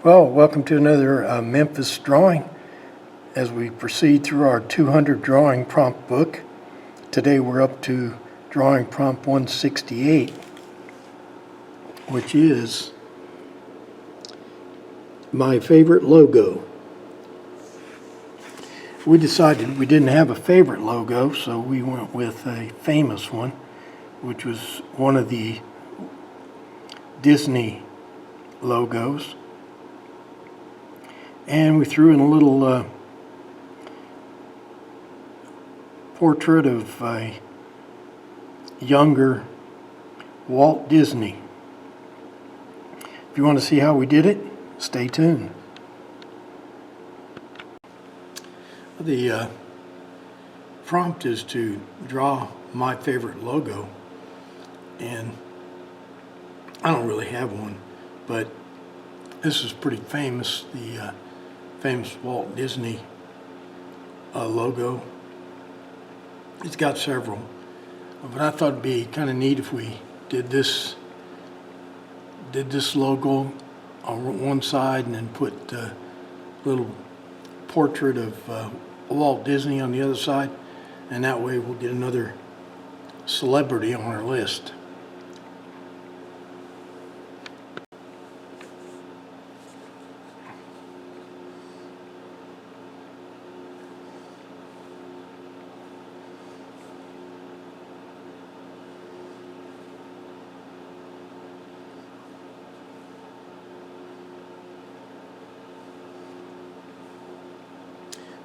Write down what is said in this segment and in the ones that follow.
Well, welcome to another Memphis drawing as we proceed through our 200 drawing prompt book. Today we're up to drawing prompt 168, which is my favorite logo. We decided we didn't have a favorite logo, so we went with a famous one, which was one of the Disney logos. And we threw in a little portrait of a younger Walt Disney. If you want to see how we did it, stay tuned. The prompt is to draw my favorite logo, and I don't really have one, but this is pretty famous, the famous Walt Disney logo. It's got several, but I thought it'd be kind of neat if we did this logo on one side and then put a little portrait of Walt Disney on the other side, and that way we'll get another celebrity on our list.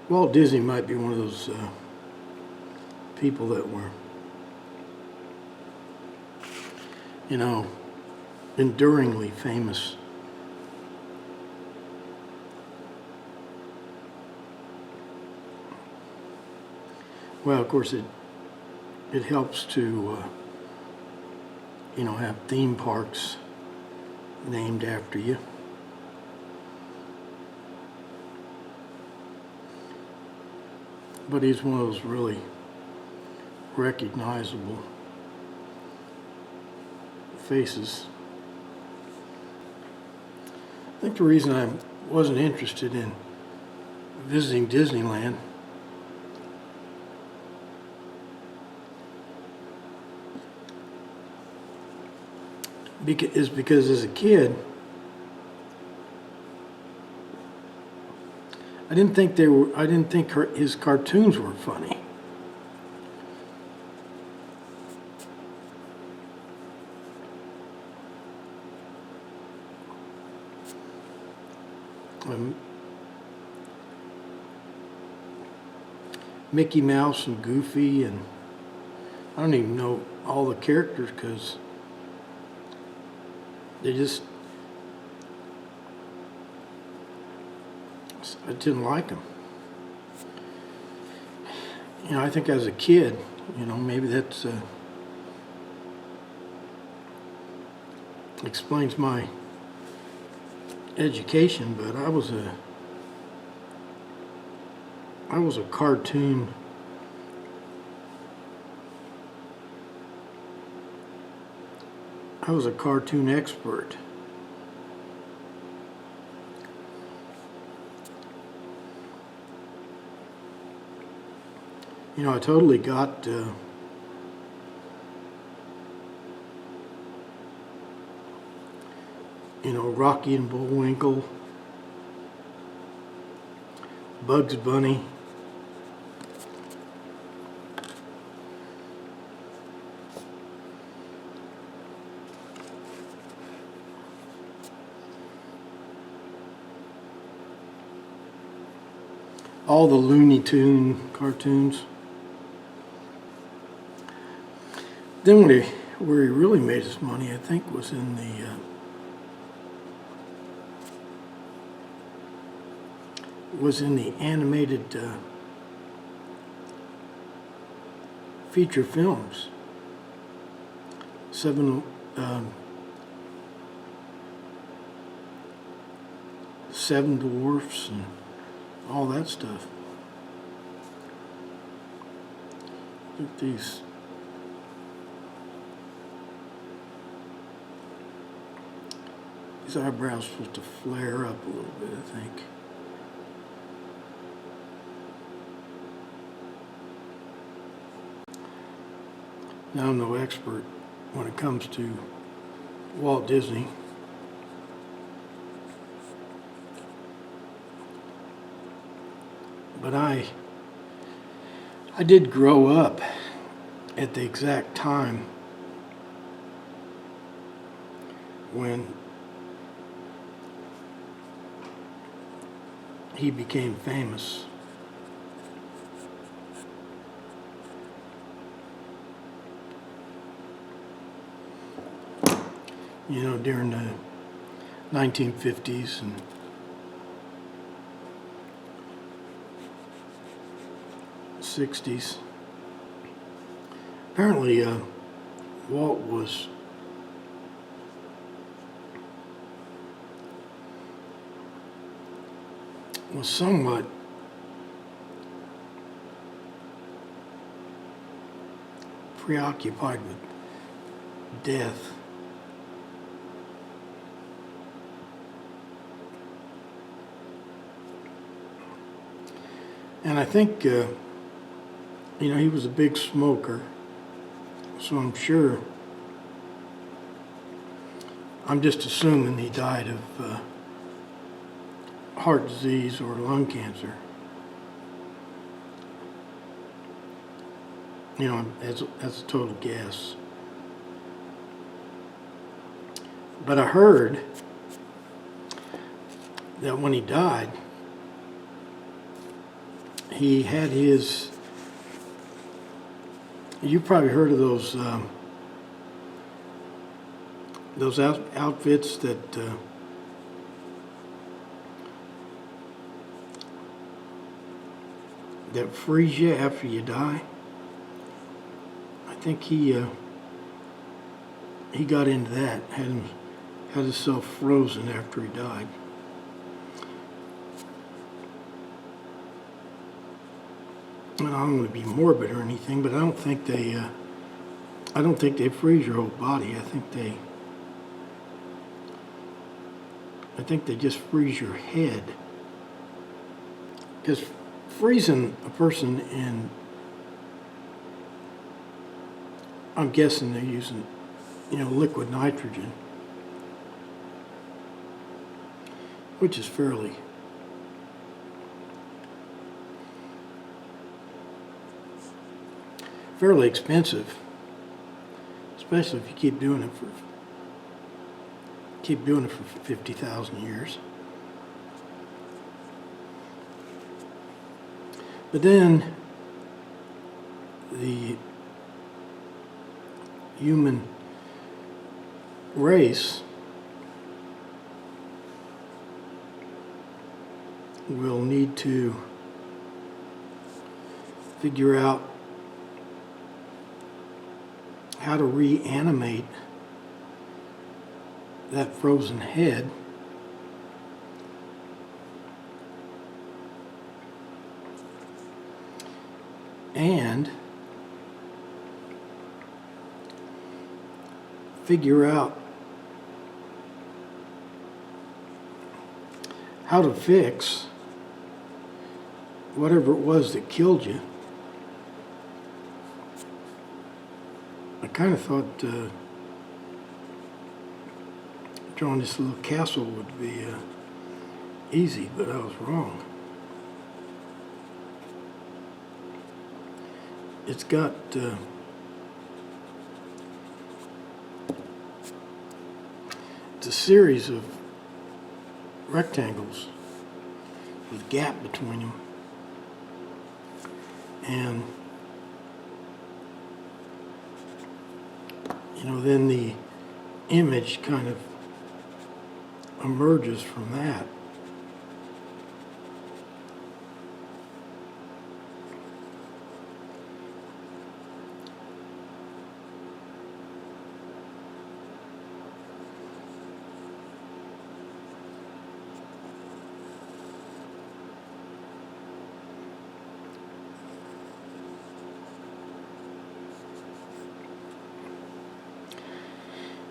Walt Disney might be one of those people that were, enduringly famous. Well, of course, it helps to, have theme parks named after you. But he's one of those really recognizable faces. I think the reason I wasn't interested in visiting Disneyland is because as a kid, I didn't think his cartoons were funny. Mickey Mouse and Goofy, and I don't even know all the characters because I didn't like them. I think as a kid, maybe that's explains my education, but I was a cartoon expert. I totally got Rocky and Bullwinkle, Bugs Bunny, all the Looney Tune cartoons. Then where he really made his money, I think, was in the animated feature films. Seven Dwarfs and all that stuff. Look at these. His eyebrows supposed to flare up a little bit, I think. Now, I'm no expert when it comes to Walt Disney. But I did grow up at the exact time when he became famous. You know, during the 1950s and 60s. Apparently, Walt was somewhat preoccupied with death. And I think, you know, he was a big smoker, so I'm just assuming he died of heart disease or lung cancer. You know, that's a total guess. But I heard that when he died, he had his, you probably heard of those outfits that freeze you after you die. I think he got into that, had himself frozen after he died. And I don't want to be morbid or anything, but I don't think they freeze your whole body. I think they just freeze your head. Because freezing a person in, I'm guessing they're using, you know, liquid nitrogen, which is fairly expensive, especially if you keep doing it for 50,000 years. But then the human race will need to figure out how to reanimate that frozen head and figure out how to fix whatever it was that killed you. I kind of thought drawing this little castle would be easy, but I was wrong. It's got it's a series of rectangles with a gap between them, and you know, then the image kind of emerges from that.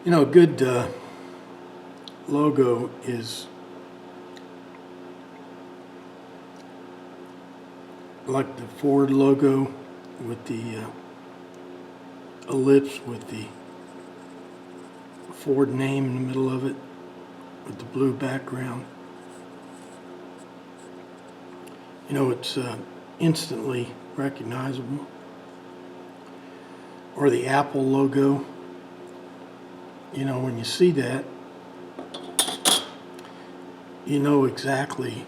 You know, a good logo is like the Ford logo with the ellipse with the Ford name in the middle of it with the blue background. You know, it's instantly recognizable. Or the Apple logo. You know, when you see that, you know exactly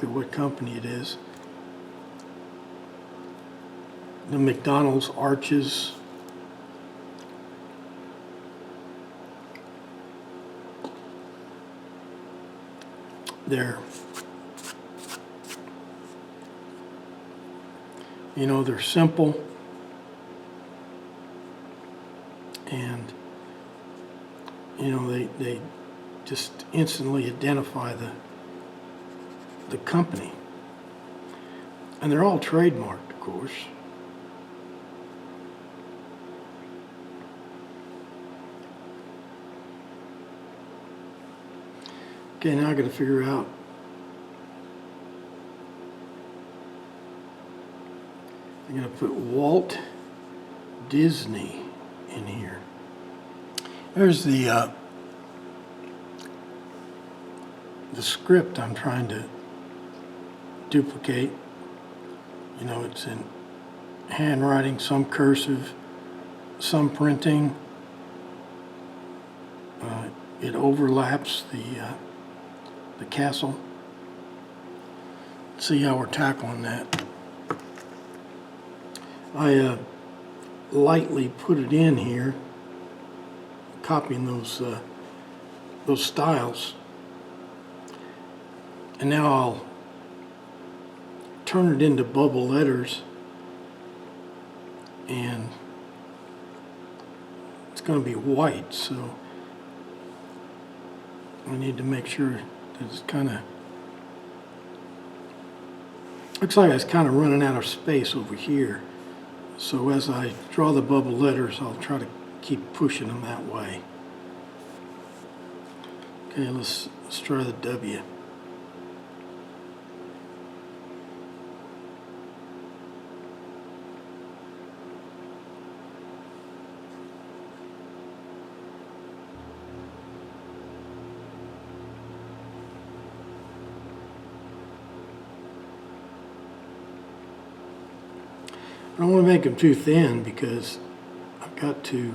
what company it is. The McDonald's arches. They're simple, and they just instantly identify the company, and they're all trademarked, of course. Okay, now I got to figure out I'm going to put Walt Disney in here. There's the script I'm trying to duplicate. You know, it's in handwriting, some cursive, some printing. It overlaps the castle. Let's see how we're tackling that. I lightly put it in here, copying those styles, and now I'll turn it into bubble letters, and it's going to be white, so I need to make sure that it's kind of looks like it's kind of running out of space over here. So as I draw the bubble letters, I'll try to keep pushing them that way. Okay, let's try the W. I don't want to make them too thin because I've got to,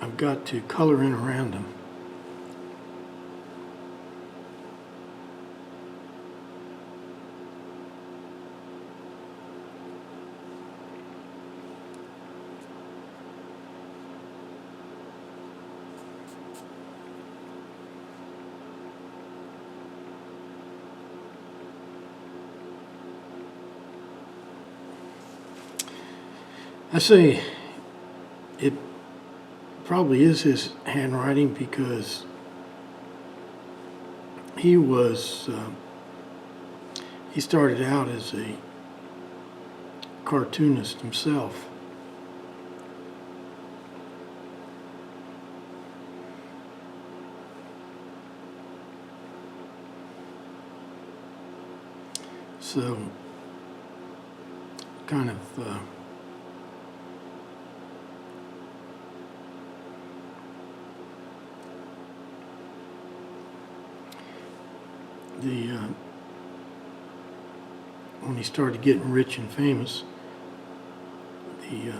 I've got to color in around them. I say it probably is his handwriting because he started out as a cartoonist himself. So kind of when he started getting rich and famous, he at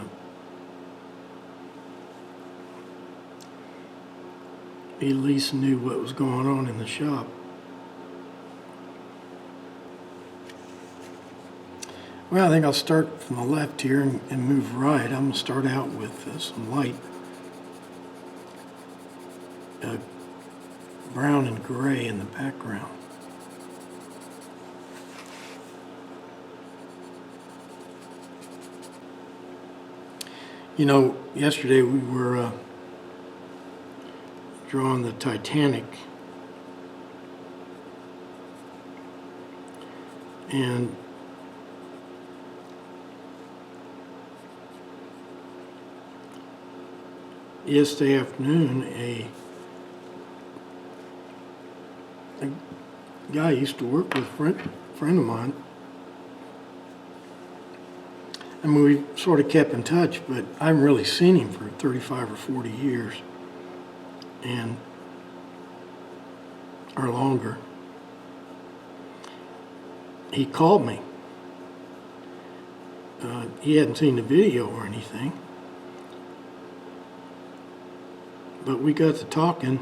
least knew what was going on in the shop. Well, I think I'll start from the left here and move right. I'm going to start out with some light brown and gray in the background. You know, yesterday we were drawing the Titanic, and yesterday afternoon, a guy I used to work with, friend of mine. I mean, we sort of kept in touch, but I haven't really seen him for 35 or 40 years, or longer. He called me. He hadn't seen the video or anything, but we got to talking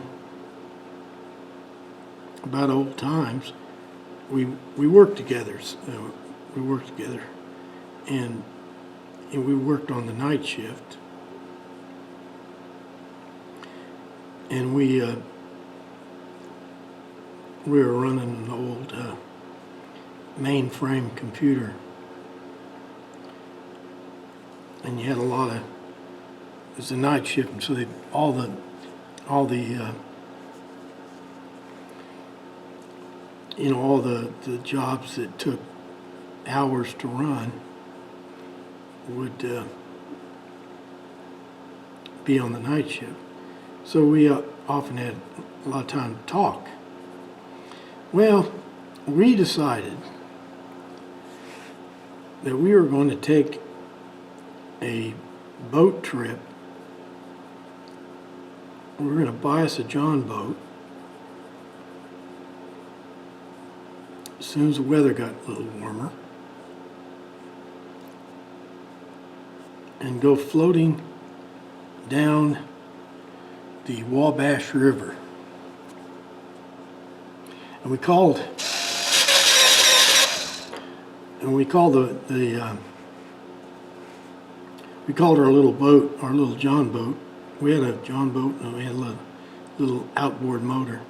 about old times. We worked together. And we worked on the night shift. And we were running an old mainframe computer. And you had a lot of, it was a night shift, and so all the jobs that took hours to run would be on the night shift. So we often had a lot of time to talk. Well, we decided that we were going to take a boat trip. We were going to buy us a John boat as soon as the weather got a little warmer, and go floating down the Wabash River. And we called we called our little boat, our little John boat. We had a John boat, and we had a little outboard motor.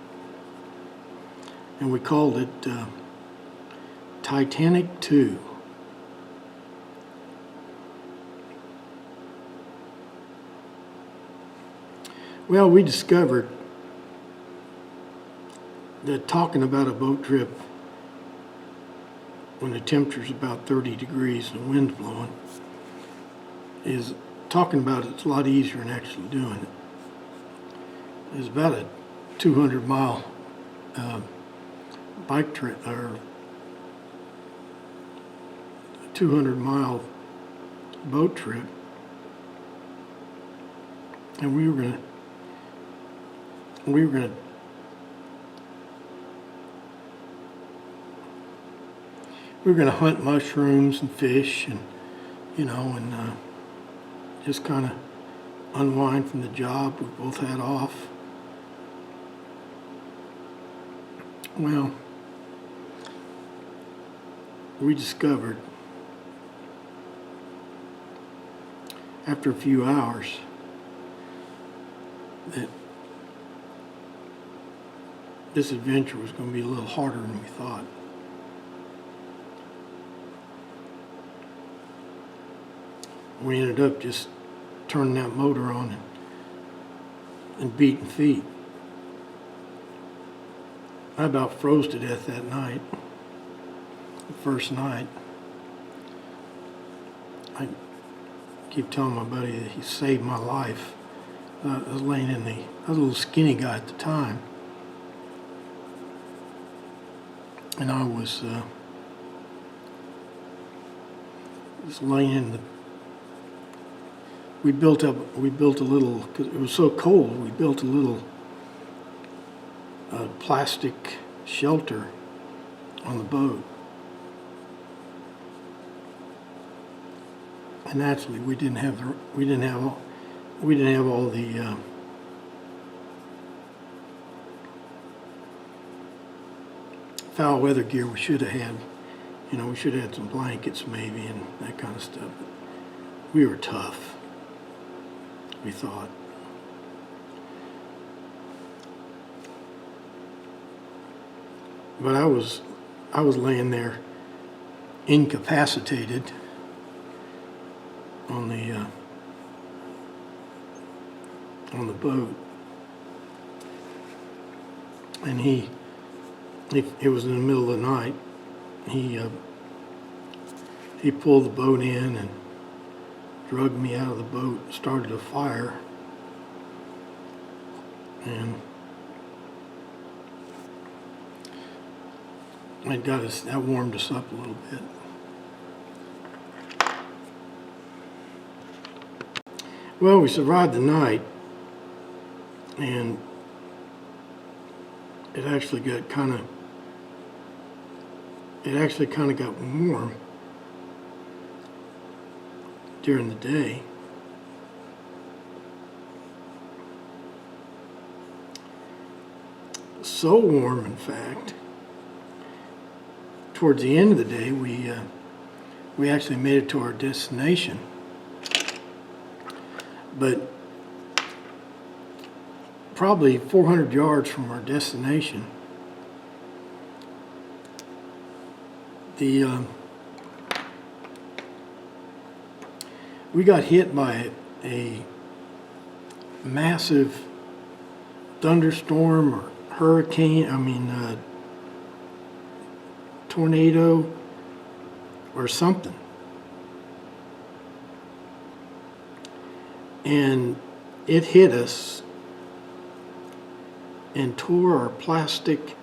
And we called it Titanic 2. Well, we discovered that talking about a boat trip when the temperature's about 30 degrees and the wind's blowing is talking about it's a lot easier than actually doing it. It's about a 200-mile bike trip, or 200-mile boat trip, and we were gonna hunt mushrooms and fish, and just kind of unwind from the job we both had off. Well, we discovered after a few hours that this adventure was going to be a little harder than we thought. We ended up just turning that motor on and beating feet. I about froze to death that night, the first night. I keep telling my buddy that he saved my life. I was laying I was a little skinny guy at the time. And I was just laying in the, we built a little, because it was so cold, we built a little plastic shelter on the boat. And naturally, we didn't have all the foul weather gear we should have had. We should have had some blankets maybe and that kind of stuff. But we were tough, we thought. But I was laying there incapacitated on the boat, and it was in the middle of the night. He pulled the boat in and dragged me out of the boat, started a fire, and that warmed us up a little bit. Well, we survived the night, and it actually kind of got warm during the day. So warm, in fact, towards the end of the day, we actually made it to our destination. But probably 400 yards from our destination, we got hit by a massive thunderstorm or hurricane, tornado or something. And it hit us and tore our plastic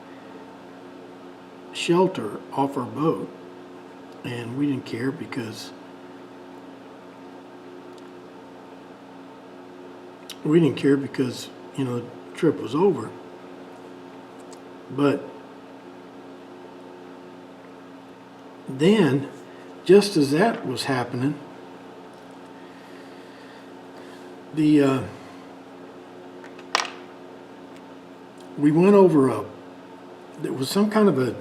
shelter off our boat. And we didn't care because the trip was over. But then, just as that was happening, we went over there was some kind of a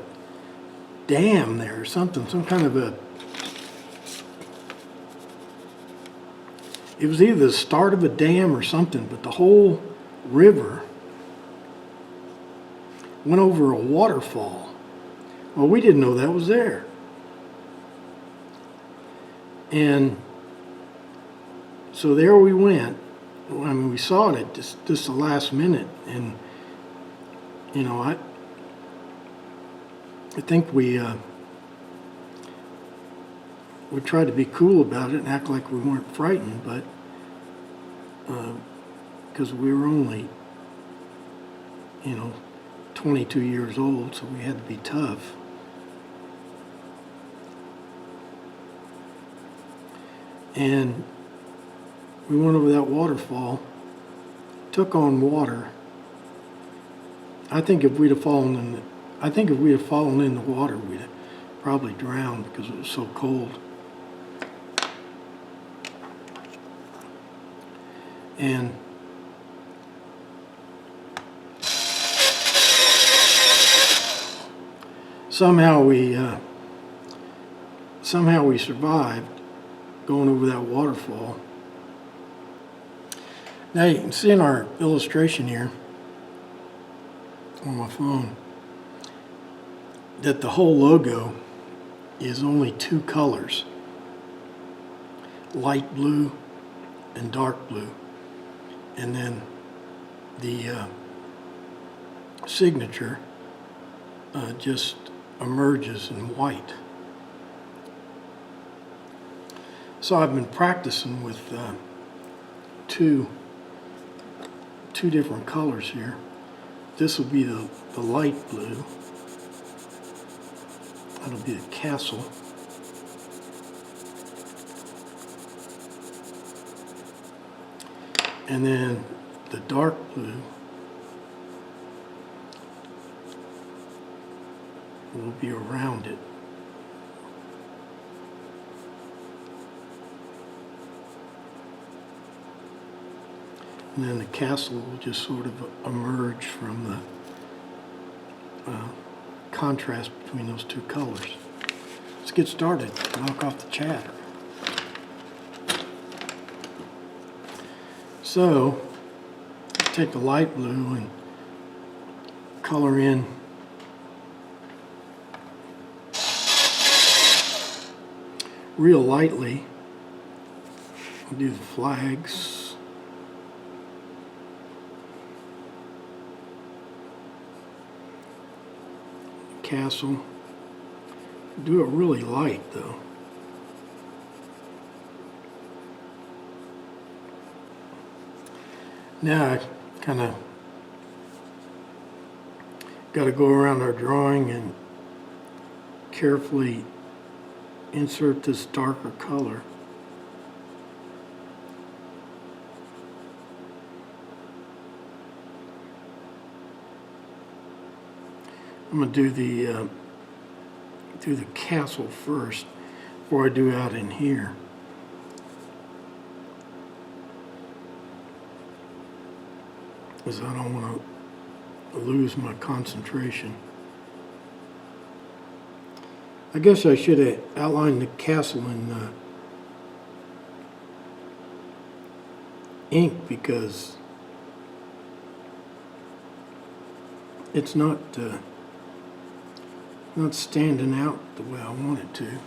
dam there or something, it was either the start of a dam or something, but the whole river went over a waterfall. Well, we didn't know that was there. And so there we went. We saw it at just the last minute, and I think we tried to be cool about it and act like we weren't frightened, but because we were only 22 years old, so we had to be tough. And we went over that waterfall, took on water. I think if we'd have fallen in the water, we'd have probably drowned because it was so cold. And somehow we survived going over that waterfall. Now you can see in our illustration here on my phone that the whole logo is only two colors, light blue and dark blue, and then the signature just emerges in white. So I've been practicing with two different colors here. This will be the light blue. That'll be the castle. And then the dark blue will be around it. And then the castle will just sort of emerge from the contrast between those two colors. Let's get started. Knock off the chatter. So, take the light blue and color in real lightly. I'll do the flags. Castle. Do it really light though. Now I kind of got to go around our drawing and carefully insert this darker color. I'm going to do the castle first before I do out in here. Because I don't want to lose my concentration. I guess I should have outlined the castle in ink, because it's not standing out the way I want it to.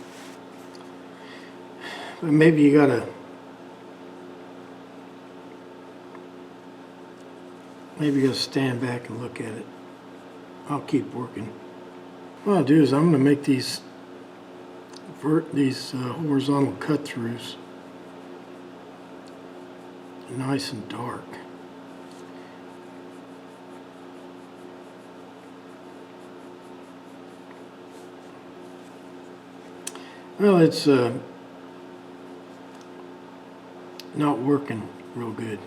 But maybe you gotta stand back and look at it. I'll keep working. What I'll do is I'm gonna make these horizontal cut throughs nice and dark. Well, it's not working real good.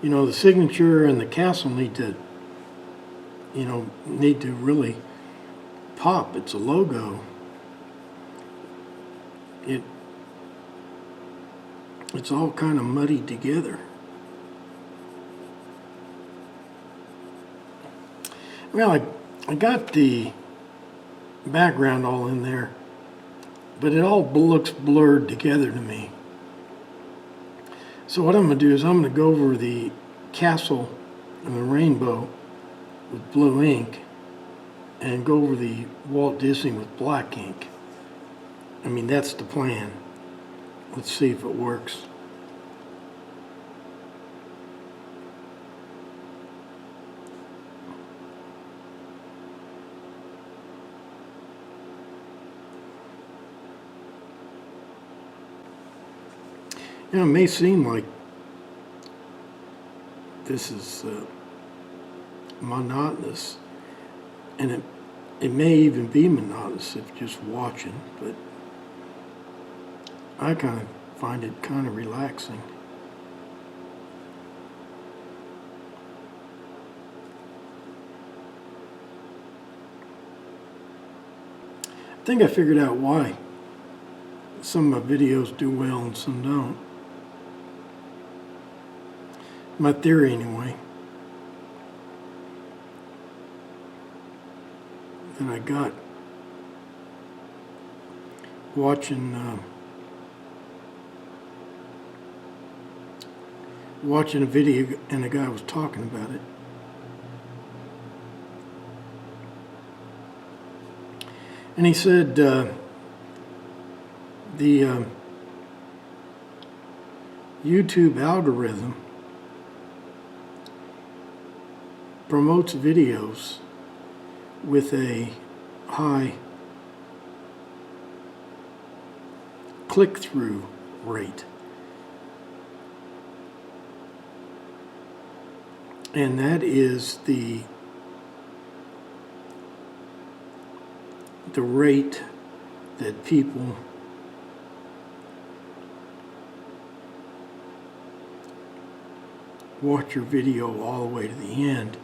You know, the signature and the castle need to really pop. It's a logo. It's all kind of muddied together. Well, I got the background all in there, but it all looks blurred together to me. So what I'm going to do is I'm going to go over the castle and the rainbow with blue ink and go over the Walt Disney with black ink. I mean, that's the plan. Let's see if it works. You know, it may seem like this is monotonous, and it may even be monotonous if you're just watching, but I kind of find it kind of relaxing. I think I figured out why some of my videos do well and some don't. My theory, anyway, that I got watching a video and a guy was talking about it. And he said the YouTube algorithm promotes videos with a high click-through rate. And that is the rate that people watch your video all the way to the end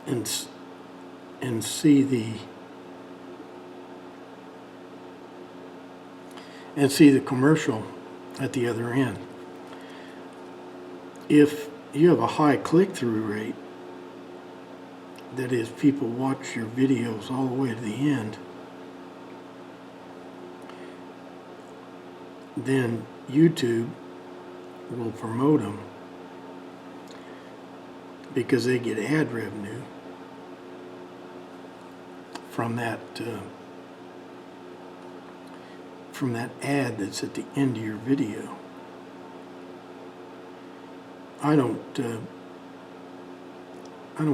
and see the commercial at the other end. If you have a high click-through rate, that is, people watch your videos all the way to the end, then YouTube will promote them because they get ad revenue from that ad that's at the end of your video. I don't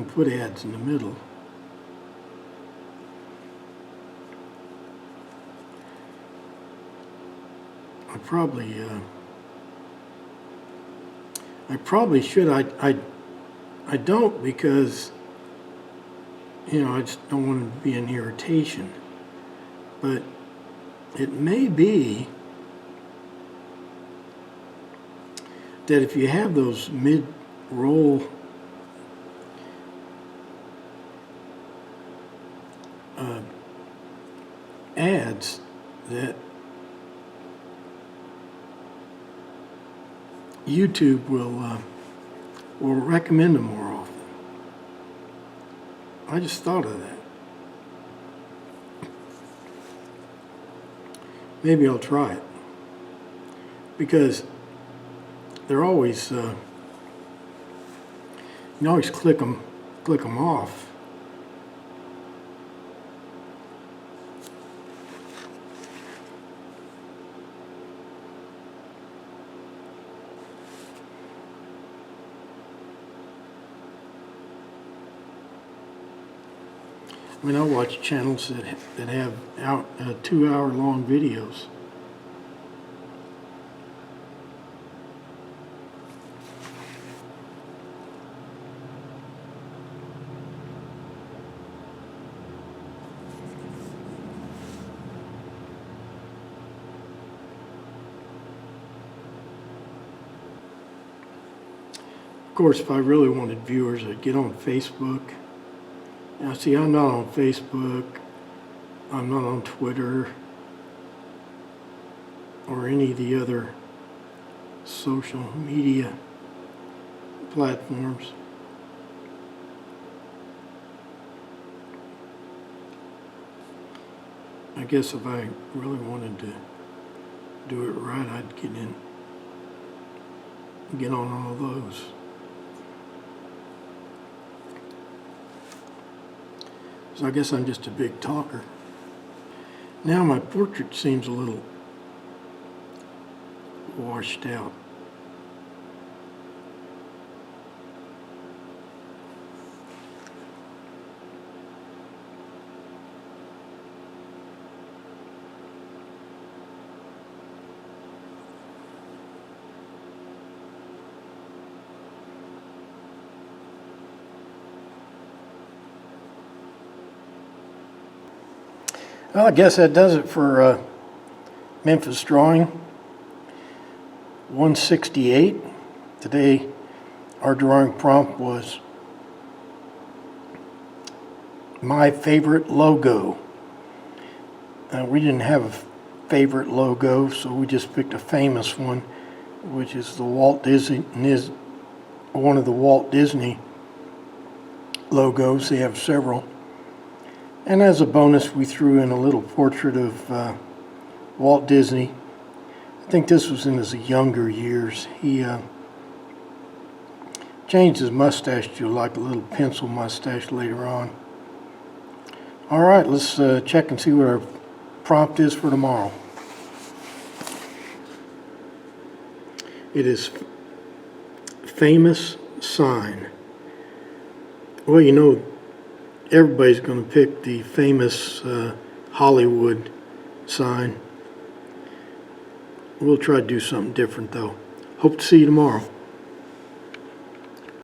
put ads in the middle. I probably should. I don't, because, I just don't want to be an irritation. But it may be that if you have those mid-roll ads, that YouTube will recommend them more often. I just thought of that. Maybe I'll try it, because they're always you can always click them off. I mean, I watch channels that have 2-hour-long videos. Of course, if I really wanted viewers, I'd get on Facebook. Now, see, I'm not on Facebook, I'm not on Twitter, or any of the other social media platforms. I guess if I really wanted to do it right, I'd get on all those. So I guess I'm just a big talker. Now my portrait seems a little washed out. Well, I guess that does it for Memphis drawing 168. Today, our drawing prompt was my favorite logo. We didn't have a favorite logo, so we just picked a famous one, which is the Walt Disney, one of the Walt Disney logos. They have several. And as a bonus, we threw in a little portrait of Walt Disney. I think this was in his younger years. He changed his mustache to like a little pencil mustache later on. All right, let's check and see what our prompt is for tomorrow. It is famous sign. Well, everybody's going to pick the famous Hollywood sign. We'll try to do something different, though. Hope to see you tomorrow.